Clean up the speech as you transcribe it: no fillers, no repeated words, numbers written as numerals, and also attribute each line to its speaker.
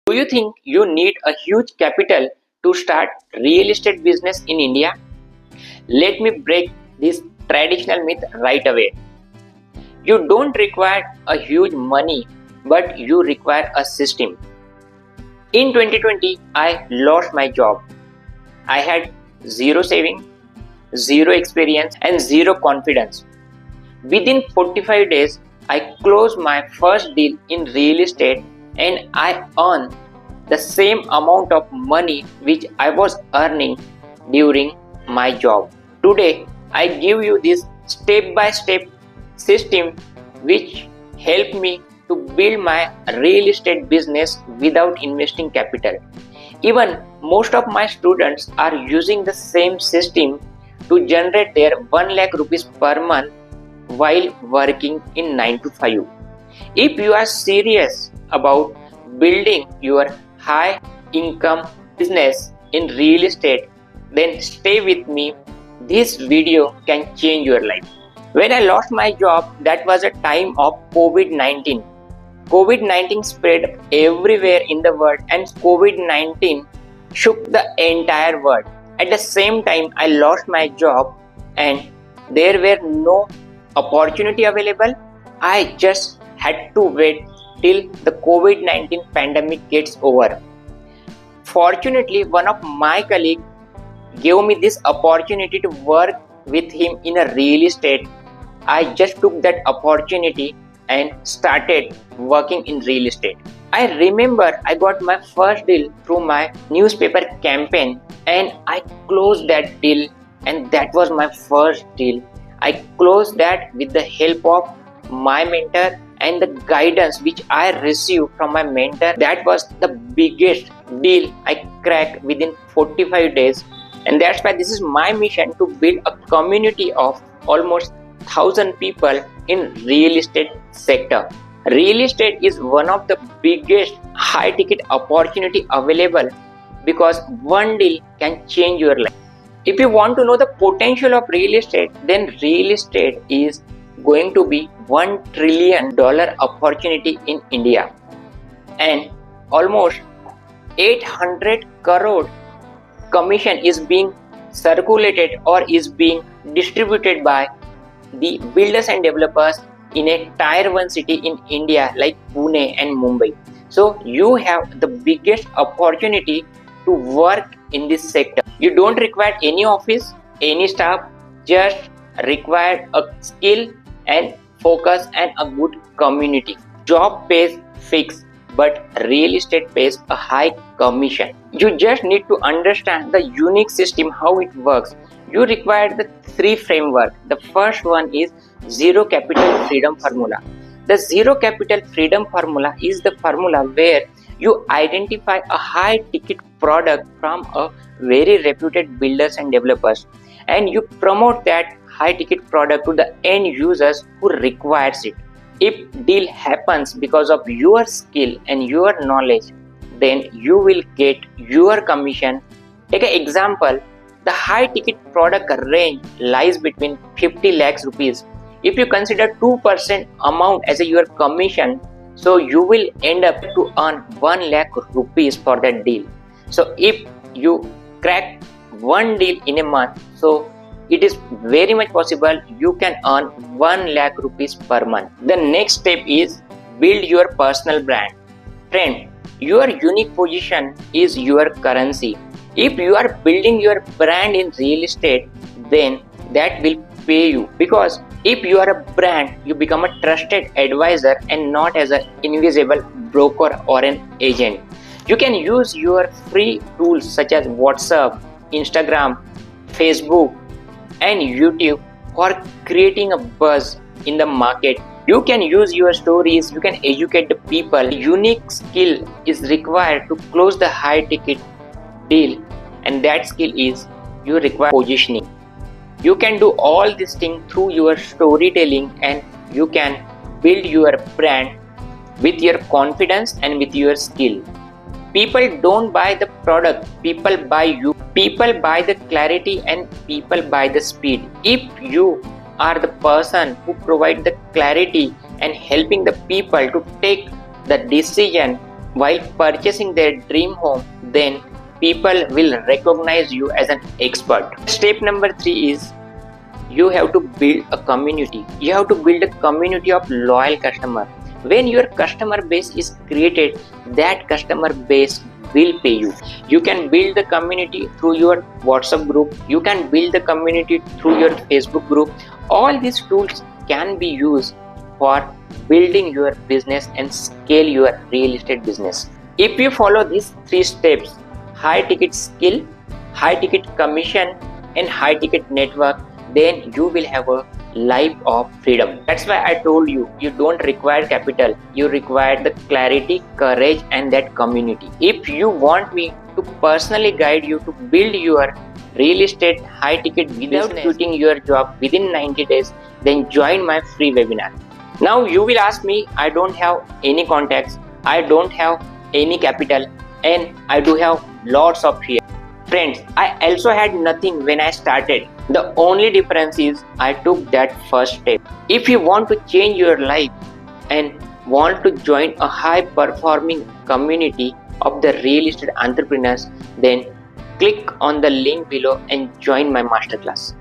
Speaker 1: Do you think you need a huge capital to start real estate business in India? Let me break this traditional myth right away. You don't require a huge money, but you require a system. In 2020, I lost my job. I had zero saving, zero experience, and zero confidence. Within 45 days, I closed my first deal in real estate and I earned the same amount of money which I was earning during my job. Today, I give you this step-by-step system which helped me to build my real estate business without investing capital. Even most of my students are using the same system to generate their 1 lakh rupees per month while working in 9 to 5. If you are serious about building your high income business in real estate, then stay with me. This video can change your life. When I lost my job, that was a time of COVID-19. COVID-19 spread everywhere in the world and COVID-19 shook the entire world. At the same time, I lost my job and there were no opportunity available. I just had to wait till the COVID-19 pandemic gets over. Fortunately, one of my colleagues gave me this opportunity to work with him in a real estate. I just took that opportunity and started working in real estate. I remember I got my first deal through my newspaper campaign and I closed that deal, and that was my first deal. I closed that with the help of my mentor and the guidance which I received from my mentor. That was the biggest deal I cracked within 45 days. And that's why this is my mission, to build a community of almost 1,000 people in real estate sector. Real estate is one of the biggest high ticket opportunity available because one deal can change your life. If you want to know the potential of real estate, then real estate is going to be $1 trillion opportunity in India, and almost 800 crore commission is being circulated or is being distributed by the builders and developers in a tier 1 city in India like Pune and Mumbai. So you have the biggest opportunity to work in this sector. You don't require any office, any staff, just require a skill and focus and a good community. Job pays fixed, but real estate pays a high commission. You just need to understand the unique system, how it works. You require the 3 framework. The first one is Zero Capital Freedom Formula. The Zero Capital Freedom Formula is the formula where you identify a high ticket product from a very reputed builders and developers, and you promote that high ticket product to the end users who requires it. If deal happens because of your skill and your knowledge, then you will get your commission. Take an example. The high ticket product range lies between 50 lakhs rupees. If you consider 2% amount as your commission, so you will end up to earn 1 lakh rupees for that deal. So if you crack one deal in a month, so it is very much possible you can earn 1 lakh rupees per month. The next step is build your personal brand. Friend, your unique position is your currency. If you are building your brand in real estate, then that will pay you, because if you are a brand, you become a trusted advisor and not as an invisible broker or an agent. You can use your free tools such as WhatsApp, Instagram, Facebook, and YouTube for creating a buzz in the market. You can use your stories, you can educate the people. Unique skill is required to close the high ticket deal, and that skill is you require positioning. You can do all these things through your storytelling, and you can build your brand with your confidence and with your skill. People don't buy the product, people buy you. People buy the clarity and people buy the speed. If you are the person who provide the clarity and helping the people to take the decision while purchasing their dream home, then people will recognize you as an expert. Step number 3 is you have to build a community. You have to build a community of loyal customers. When your customer base is created, that customer base will pay you. You can build the community through your WhatsApp group. You can build the community through your Facebook group. All these tools can be used for building your business and scale your real estate business. If you follow these 3 steps, high ticket skill, high ticket commission, and high ticket network, then you will have a life of freedom. That's why I told you, you don't require capital, you require the clarity, courage, and that community. If you want me to personally guide you to build your real estate high ticket without quitting your job within 90 days, then join my free webinar. Now you will ask me, I don't have any contacts, I don't have any capital, and I do have lots of fear. Friends, I also had nothing when I started. The only difference is I took that first step. If you want to change your life and want to join a high performing community of the real estate entrepreneurs, then click on the link below and join my masterclass.